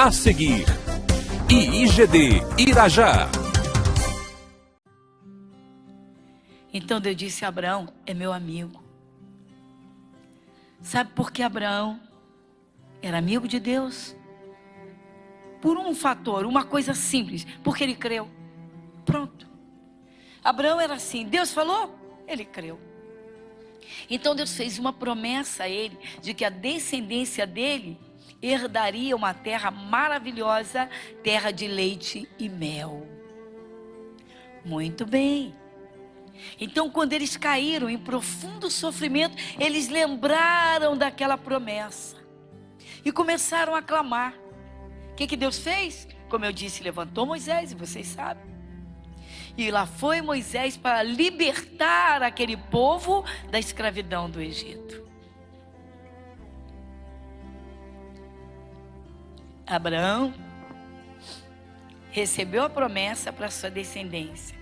A seguir, IIGD Irajá. Então Deus disse: Abraão é meu amigo. Sabe por que Abraão era amigo de Deus? Por um fator, uma coisa simples, porque ele creu. Pronto. Abraão era assim, Deus falou, ele creu. Então Deus fez uma promessa a ele, de que a descendência dele herdaria uma terra maravilhosa, terra de leite e mel. Muito bem. Então, quando eles caíram em profundo sofrimento, eles lembraram daquela promessa e começaram a clamar. O que Deus fez? Como eu disse, levantou Moisés, e vocês sabem. E lá foi Moisés para libertar aquele povo da escravidão do Egito. Abraão recebeu a promessa para sua descendência.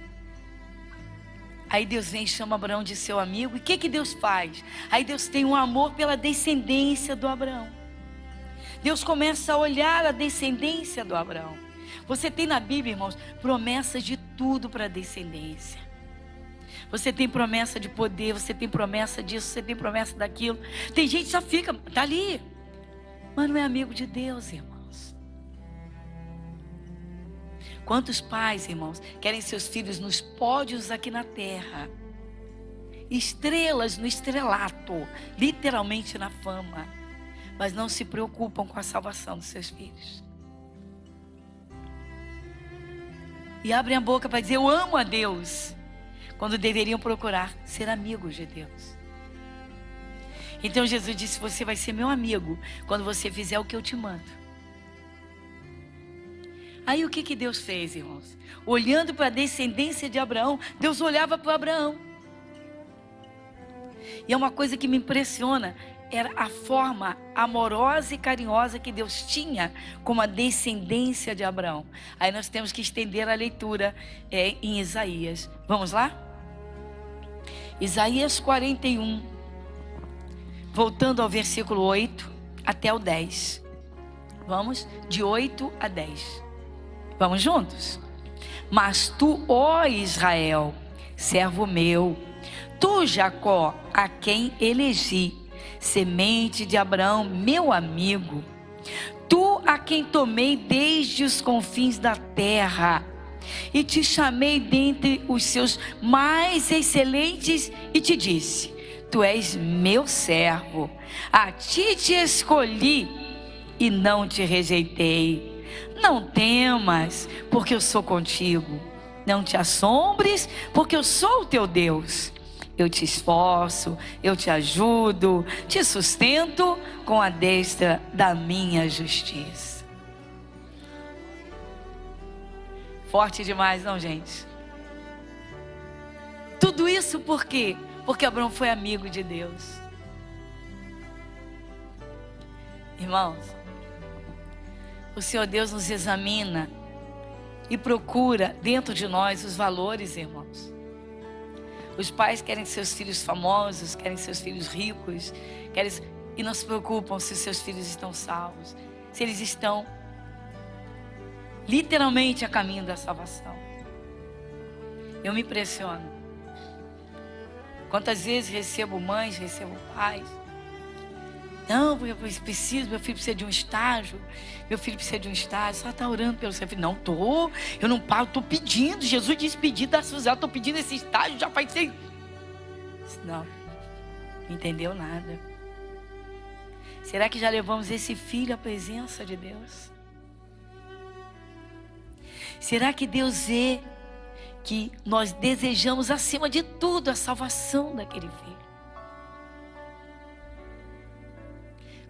Aí Deus vem e chama Abraão de seu amigo. E o que Deus faz? Aí Deus tem um amor pela descendência do Abraão. Deus começa a olhar a descendência do Abraão. Você tem na Bíblia, irmãos, promessas de tudo para a descendência. Você tem promessa de poder, você tem promessa disso, você tem promessa daquilo. Tem gente que só fica, tá ali, mas não é amigo de Deus, irmãos. Quantos pais, irmãos, querem seus filhos nos pódios aqui na terra? Estrelas no estrelato, literalmente na fama, mas não se preocupam com a salvação dos seus filhos. E abrem a boca para dizer, eu amo a Deus, quando deveriam procurar ser amigos de Deus. Então Jesus disse, você vai ser meu amigo, quando você fizer o que eu te mando. Aí o que Deus fez, irmãos? Olhando para a descendência de Abraão, Deus olhava para Abraão. E é uma coisa que me impressiona, era a forma amorosa e carinhosa que Deus tinha com a descendência de Abraão. Aí nós temos que estender a leitura em Isaías. Vamos lá? Isaías 41, voltando ao versículo 8 até o 10. Vamos? De 8 a 10. Vamos juntos? Mas tu, ó Israel, servo meu, tu, Jacó, a quem elegi, semente de Abraão, meu amigo, tu a quem tomei desde os confins da terra, e te chamei dentre os seus mais excelentes, e te disse, tu és meu servo, a ti te escolhi, e não te rejeitei. Não temas, porque eu sou contigo. Não te assombres, porque eu sou o teu Deus. Eu te esforço, eu te ajudo, te sustento com a destra da minha justiça. Forte demais, não, gente? Tudo isso por quê? Porque Abraão foi amigo de Deus. Irmãos, o Senhor Deus nos examina e procura dentro de nós os valores, irmãos. Os pais querem seus filhos famosos, querem seus filhos ricos, e não se preocupam se os seus filhos estão salvos, se eles estão literalmente a caminho da salvação. Eu me impressiono. Quantas vezes recebo mães, recebo pais. Não, eu preciso, meu filho precisa de um estágio. Meu filho precisa de um estágio. Só está orando pelo seu filho. Não, eu não paro, estou pedindo. Jesus disse pedir da Suzana, estou pedindo esse estágio, já faz 6. Não entendeu nada. Será que já levamos esse filho à presença de Deus? Será que Deus vê que nós desejamos acima de tudo a salvação daquele filho?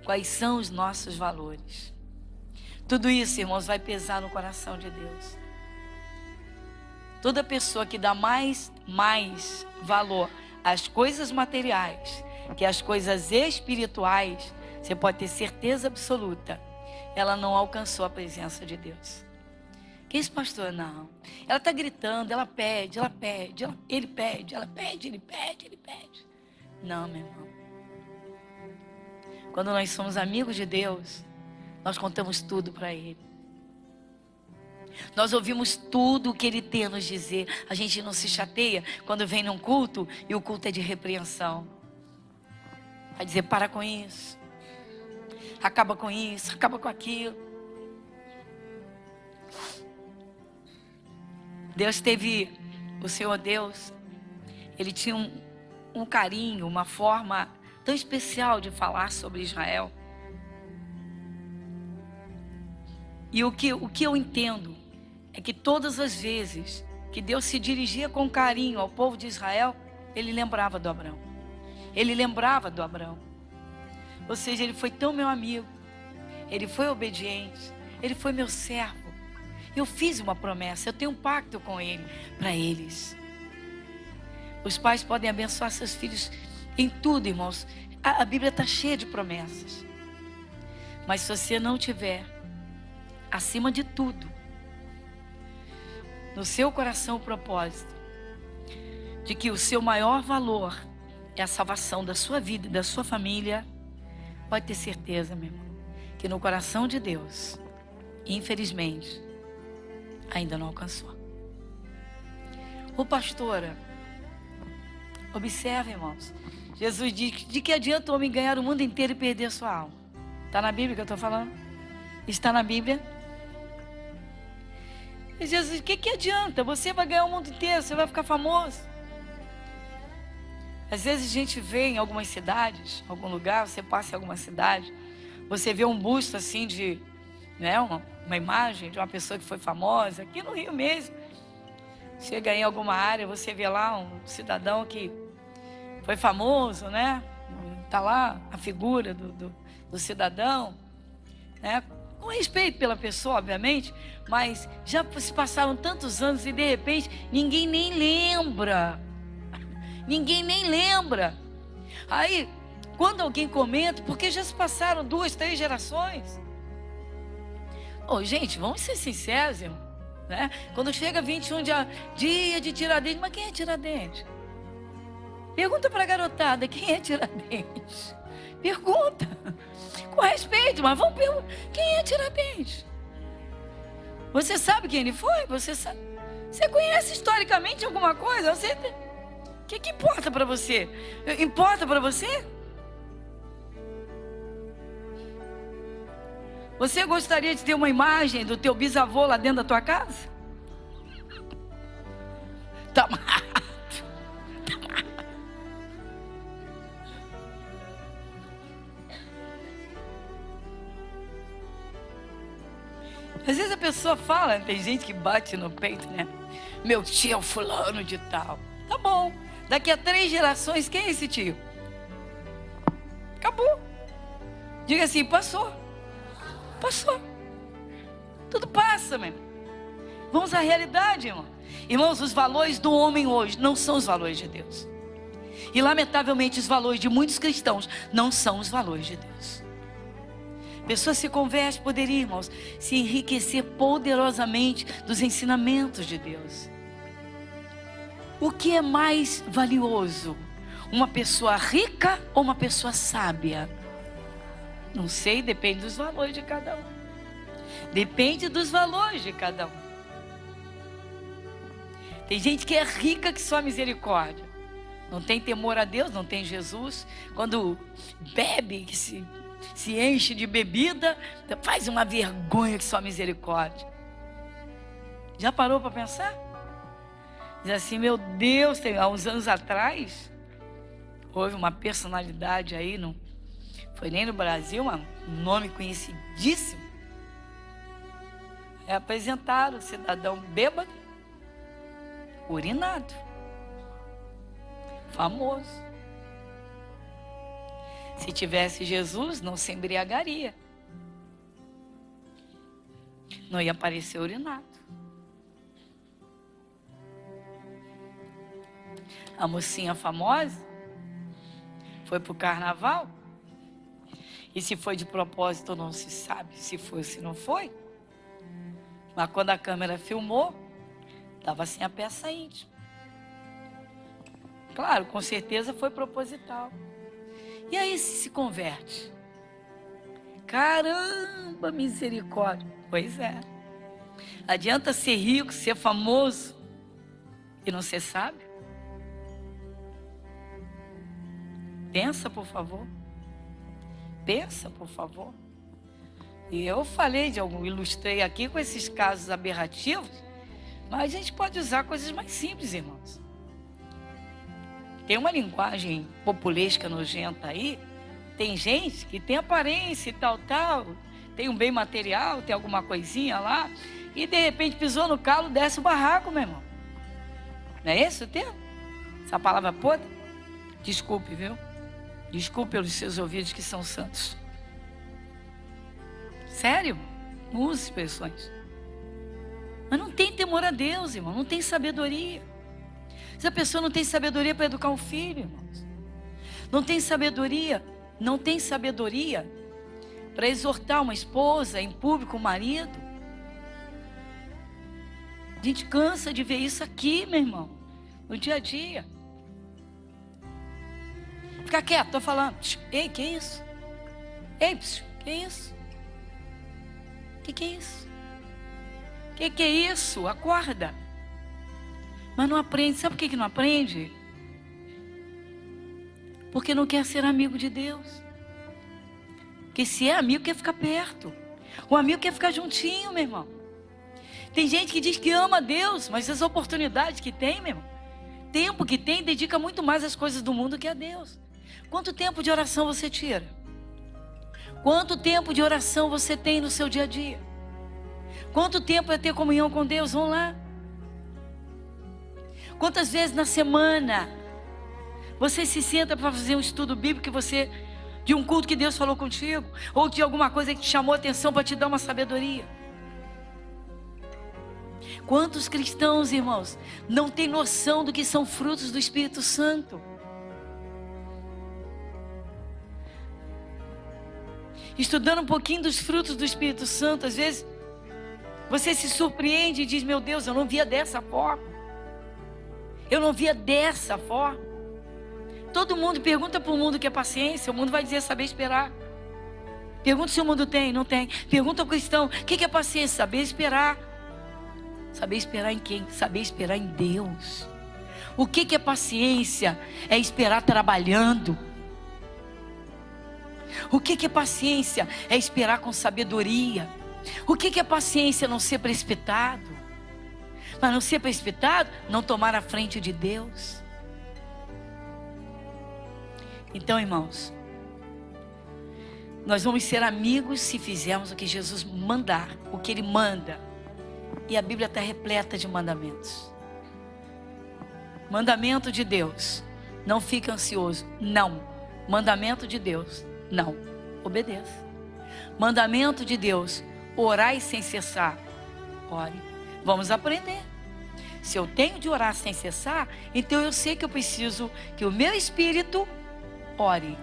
Quais são os nossos valores? Tudo isso, irmãos, vai pesar no coração de Deus. Toda pessoa que dá mais valor às coisas materiais que às coisas espirituais, você pode ter certeza absoluta, ela não alcançou a presença de Deus. Que isso, pastor? Não. Ela está gritando, ela pede, ele pede, ela pede, ele pede. Não, meu irmão. Quando nós somos amigos de Deus, nós contamos tudo para Ele. Nós ouvimos tudo o que Ele tem a nos dizer. A gente não se chateia quando vem num culto e o culto é de repreensão. Vai dizer, para com isso. Acaba com isso, acaba com aquilo. Deus teve, o Senhor Deus, Ele tinha um carinho, uma forma tão especial de falar sobre Israel. E o que eu entendo é que todas as vezes que Deus se dirigia com carinho ao povo de Israel, Ele lembrava do Abraão. Ele lembrava do Abraão. Ou seja, ele foi tão meu amigo. Ele foi obediente. Ele foi meu servo. Eu fiz uma promessa. Eu tenho um pacto com ele, para eles. Os pais podem abençoar seus filhos em tudo, irmãos. A Bíblia está cheia de promessas. Mas se você não tiver, acima de tudo, no seu coração o propósito de que o seu maior valor é a salvação da sua vida e da sua família, pode ter certeza, meu irmão, que no coração de Deus, infelizmente, ainda não alcançou. Ô pastora, observe, irmãos, Jesus diz, de que adianta o homem ganhar o mundo inteiro e perder a sua alma? Está na Bíblia que eu estou falando? Está na Bíblia? E Jesus, o que adianta? Você vai ganhar o mundo inteiro, você vai ficar famoso. Às vezes a gente vê em algumas cidades, em algum lugar, você passa em alguma cidade, você vê um busto assim de, né, uma imagem de uma pessoa que foi famosa, aqui no Rio mesmo. Chega em alguma área, você vê lá um cidadão que foi famoso, né? Está lá a figura do cidadão, né? Com respeito pela pessoa, obviamente, mas já se passaram tantos anos e de repente ninguém nem lembra. Ninguém nem lembra. Aí, quando alguém comenta, porque já se passaram 2, 3 gerações. Ô, gente, vamos ser sinceros, irmão, né? Quando chega 21 dia de Tiradentes, mas quem é Tiradentes? Pergunta para a garotada, quem é Tiradentes? Pergunta, com respeito, mas vamos perguntar, quem é Tiradentes? Você sabe quem ele foi? Você sabe? Você conhece historicamente alguma coisa? O que importa para você? Importa para você? Você gostaria de ter uma imagem do teu bisavô lá dentro da tua casa? Tá mato. Às vezes a pessoa fala, tem gente que bate no peito, né? Meu tio é o fulano de tal. Tá bom. Daqui a 3 gerações, quem é esse tio? Acabou. Diga assim, passou. Passou. Tudo passa, meu irmão. Vamos à realidade, irmão. Irmãos, os valores do homem hoje não são os valores de Deus. E lamentavelmente os valores de muitos cristãos não são os valores de Deus. Pessoas se convertem, poderiam, irmãos, se enriquecer poderosamente dos ensinamentos de Deus. O que é mais valioso? Uma pessoa rica ou uma pessoa sábia? Não sei, depende dos valores de cada um. Depende dos valores de cada um. Tem gente que é rica que só misericórdia. Não tem temor a Deus, não tem Jesus. Quando bebe, que se enche de bebida, faz uma vergonha que só misericórdia. Já parou para pensar? Diz assim, meu Deus, há uns anos atrás, houve uma personalidade aí, não foi nem no Brasil, um nome conhecidíssimo. Apresentaram o cidadão bêbado, urinado, famoso. Se tivesse Jesus, não se embriagaria. Não ia aparecer urinado. A mocinha famosa foi para o carnaval. E se foi de propósito não se sabe. Se foi ou se não foi. Mas quando a câmera filmou, estava assim a peça íntima. Claro, com certeza foi proposital. E aí se converte. Caramba, misericórdia. Pois é. Adianta ser rico, ser famoso e não ser sábio? Pensa, por favor. Pensa, por favor. E eu falei ilustrei aqui com esses casos aberrativos, mas a gente pode usar coisas mais simples, irmãos. Tem uma linguagem populesca nojenta aí. Tem gente que tem aparência e tal, tem um bem material, tem alguma coisinha lá, e de repente pisou no calo, desce o barraco, meu irmão. Não é esse o termo? Essa palavra podre? Desculpe, viu? Desculpe pelos seus ouvidos que são santos. Sério? Não use expressões. Mas não tem temor a Deus, irmão. Não tem sabedoria. Se a pessoa não tem sabedoria para educar um filho, irmãos. Não tem sabedoria para exortar uma esposa em público, um marido. A gente cansa de ver isso aqui, meu irmão. No dia a dia. Fica quieto, tô falando. Ei, que isso? Ei, que isso? Que é isso? Que é isso? Acorda. Mas não aprende. Sabe por que não aprende? Porque não quer ser amigo de Deus. Porque se é amigo, quer ficar perto. O amigo quer ficar juntinho, meu irmão. Tem gente que diz que ama a Deus, mas as oportunidades que tem, meu irmão, tempo que tem, dedica muito mais às coisas do mundo que a Deus. Quanto tempo de oração você tira? Quanto tempo de oração você tem no seu dia a dia? Quanto tempo é ter comunhão com Deus? Vamos lá. Quantas vezes na semana você se senta para fazer um estudo bíblico de um culto que Deus falou contigo? Ou de alguma coisa que te chamou a atenção para te dar uma sabedoria? Quantos cristãos, irmãos, não têm noção do que são frutos do Espírito Santo? Estudando um pouquinho dos frutos do Espírito Santo, às vezes você se surpreende e diz: meu Deus, eu não via dessa forma. Eu não via dessa forma. Todo mundo pergunta para o mundo o que é paciência, o mundo vai dizer saber esperar. Pergunta se o mundo tem, não tem. Pergunta ao cristão, o que é paciência? Saber esperar. Saber esperar em quem? Saber esperar em Deus. O que é paciência? É esperar trabalhando. O que é paciência? É esperar com sabedoria. O que é paciência? Não ser precipitado. Mas não ser precipitado, não tomar a frente de Deus. Então, irmãos, nós vamos ser amigos se fizermos o que Jesus mandar, o que Ele manda. E a Bíblia está repleta de mandamentos. Mandamento de Deus: não fique ansioso. Não. Mandamento de Deus: não. Obedeça. Mandamento de Deus: orai sem cessar. Ore. Vamos aprender. Se eu tenho de orar sem cessar, então eu sei que eu preciso que o meu espírito ore.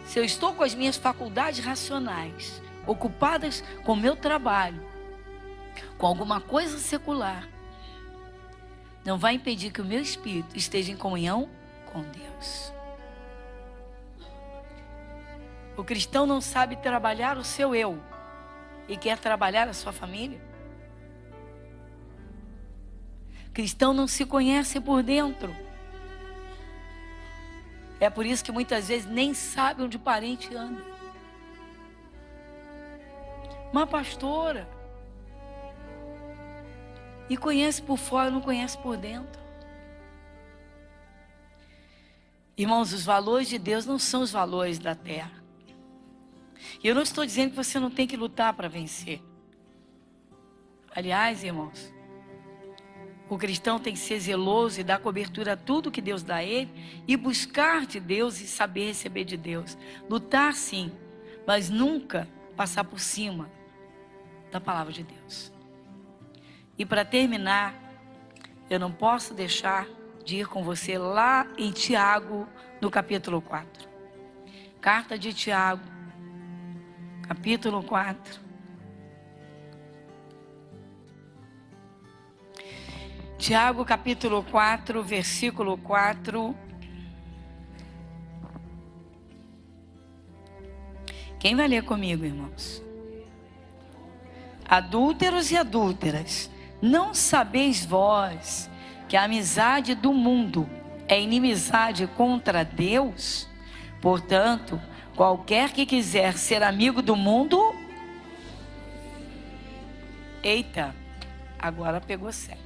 Se eu estou com as minhas faculdades racionais ocupadas com o meu trabalho, com alguma coisa secular, não vai impedir que o meu espírito esteja em comunhão com Deus. O cristão não sabe trabalhar o seu eu e quer trabalhar a sua família. O cristão não se conhece por dentro. É por isso que muitas vezes nem sabe onde o parente anda. Uma pastora, e conhece por fora, não conhece por dentro. Irmãos, os valores de Deus não são os valores da terra. E eu não estou dizendo que você não tem que lutar para vencer. Aliás, irmãos, o cristão tem que ser zeloso e dar cobertura a tudo que Deus dá a ele, e buscar de Deus e saber receber de Deus. Lutar sim, mas nunca passar por cima da palavra de Deus. E para terminar, eu não posso deixar de ir com você lá em Tiago, no capítulo 4. Carta de Tiago, capítulo 4. Tiago, capítulo 4, versículo 4. Quem vai ler comigo, irmãos? Adúlteros e adúlteras, não sabeis vós que a amizade do mundo é inimizade contra Deus? Portanto, qualquer que quiser ser amigo do mundo... Eita, agora pegou sério.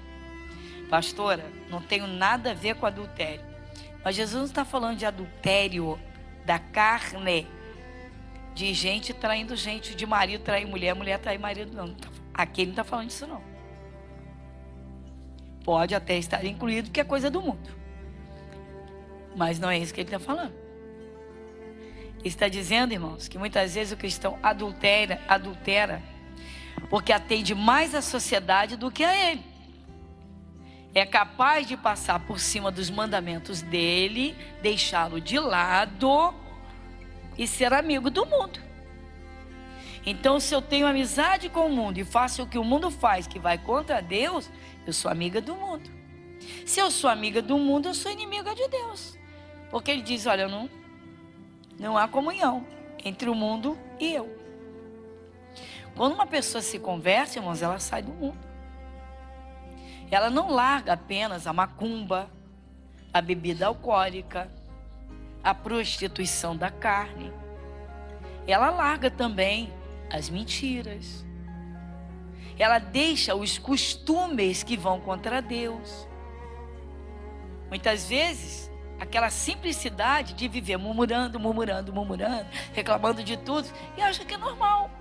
Pastora, não tenho nada a ver com adultério. Mas Jesus não está falando de adultério da carne, de gente traindo gente, de marido trair mulher, mulher trair marido. Não, aqui ele não está falando disso não. Pode até estar incluído, que é coisa do mundo. Mas não é isso que ele está falando. Ele está dizendo, irmãos, que muitas vezes o cristão adultera porque atende mais à sociedade do que a ele. É capaz de passar por cima dos mandamentos dele, deixá-lo de lado e ser amigo do mundo. Então, se eu tenho amizade com o mundo e faço o que o mundo faz, que vai contra Deus, eu sou amiga do mundo. Se eu sou amiga do mundo, eu sou inimiga de Deus. Porque ele diz, olha, não há comunhão entre o mundo e eu. Quando uma pessoa se converte, irmãos, ela sai do mundo. Ela não larga apenas a macumba, a bebida alcoólica, a prostituição da carne. Ela larga também as mentiras. Ela deixa os costumes que vão contra Deus. Muitas vezes, aquela simplicidade de viver murmurando, reclamando de tudo, e acha que é normal,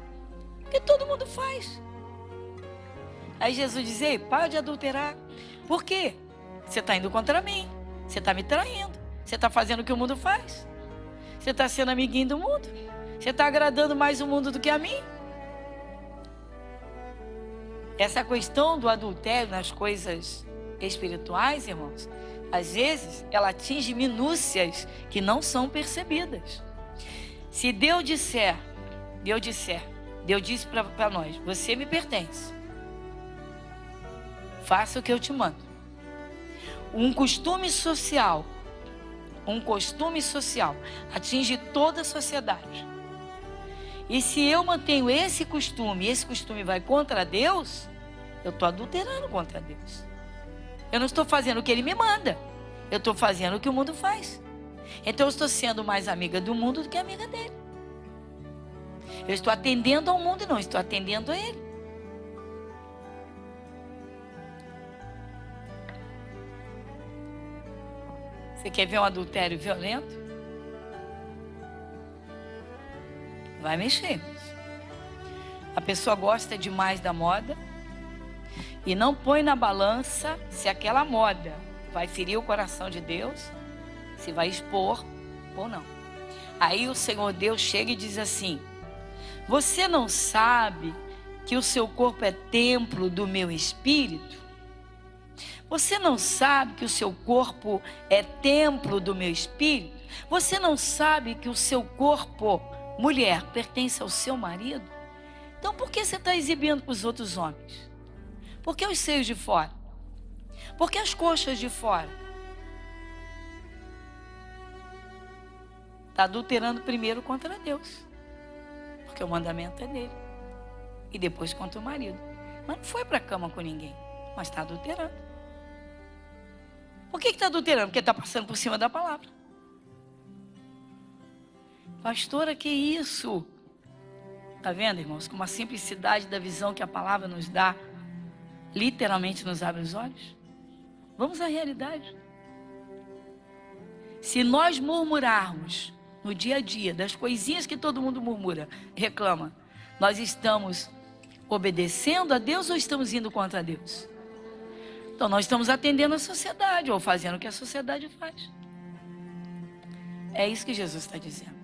que todo mundo faz. Aí Jesus diz, ei, para de adulterar. Por quê? Você está indo contra mim. Você está me traindo. Você está fazendo o que o mundo faz. Você está sendo amiguinho do mundo. Você está agradando mais o mundo do que a mim. Essa questão do adultério nas coisas espirituais, irmãos, às vezes ela atinge minúcias que não são percebidas. Se Deus disse para nós, você me pertence. Faça o que eu te mando. Um costume social atinge toda a sociedade. E se eu mantenho esse costume vai contra Deus, eu estou adulterando contra Deus. Eu não estou fazendo o que Ele me manda, eu estou fazendo o que o mundo faz. Então eu estou sendo mais amiga do mundo do que amiga dele. Eu estou atendendo ao mundo e não estou atendendo a Ele. Você quer ver um adultério violento? Vai mexer. A pessoa gosta demais da moda e não põe na balança se aquela moda vai ferir o coração de Deus, se vai expor ou não. Aí o Senhor Deus chega e diz assim, você não sabe que o seu corpo é templo do meu Espírito? Você não sabe que o seu corpo é templo do meu Espírito? Você não sabe que o seu corpo, mulher, pertence ao seu marido? Então por que você está exibindo para os outros homens? Por que os seios de fora? Por que as coxas de fora? Está adulterando primeiro contra Deus, porque o mandamento é dele. E depois contra o marido. Mas não foi para a cama com ninguém, mas está adulterando. Por que está adulterando? Porque está passando por cima da palavra. Pastora, que isso? Está vendo, irmãos? Com uma simplicidade da visão que a palavra nos dá, literalmente nos abre os olhos. Vamos à realidade. Se nós murmurarmos no dia a dia das coisinhas que todo mundo murmura, reclama, nós estamos obedecendo a Deus ou estamos indo contra Deus? Então nós estamos atendendo a sociedade ou fazendo o que a sociedade faz. É isso que Jesus está dizendo.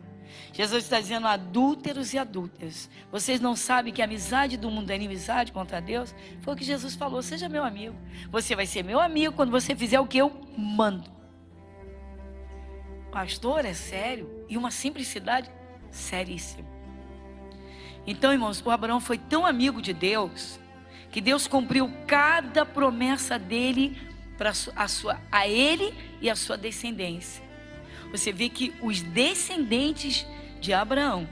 Jesus está dizendo, adúlteros e adúlteras, vocês não sabem que a amizade do mundo é inimizade contra Deus? Foi o que Jesus falou, seja meu amigo. Você vai ser meu amigo quando você fizer o que eu mando. Pastor, é sério? E uma simplicidade seríssima. Então, irmãos, o Abraão foi tão amigo de Deus, que Deus cumpriu cada promessa dele para a ele e a sua descendência. Você vê que os descendentes de Abraão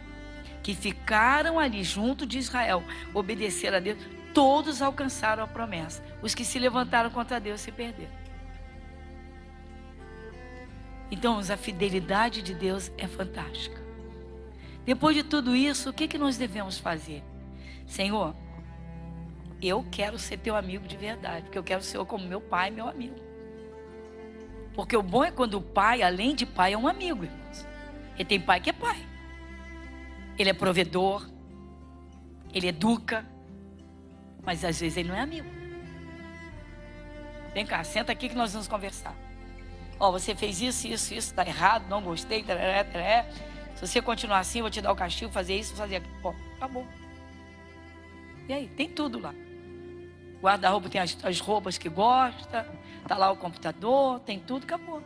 que ficaram ali junto de Israel, obedeceram a Deus, todos alcançaram a promessa. Os que se levantaram contra Deus se perderam. Então, a fidelidade de Deus é fantástica. Depois de tudo isso, o que nós devemos fazer? Senhor, eu quero ser teu amigo de verdade, porque eu quero ser como meu pai, meu amigo. Porque o bom é quando o pai, além de pai, é um amigo, irmãos. Ele tem pai que é pai. Ele é provedor, ele educa, mas às vezes ele não é amigo. Vem cá, senta aqui que nós vamos conversar. Ó, você fez isso, tá errado, não gostei, tarará, tarará. Se você continuar assim, eu vou te dar o castigo, fazer isso, fazer aquilo. Ó, acabou. E aí, tem tudo lá. Guarda-roupa tem as roupas que gosta, tá lá o computador, tem tudo, acabou.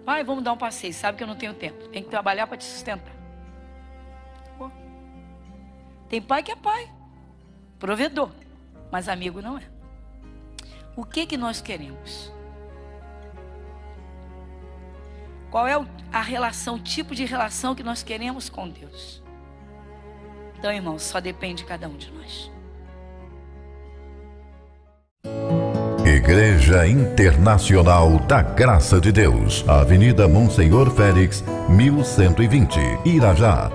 Pai, vamos dar um passeio, sabe que eu não tenho tempo. Tem que trabalhar para te sustentar. Acabou. Tem pai que é pai, provedor, mas amigo não é. O que nós queremos? Qual é a relação, o tipo de relação que nós queremos com Deus? Então, irmãos, só depende de cada um de nós. Igreja Internacional da Graça de Deus, Avenida Monsenhor Félix, 1120, Irajá.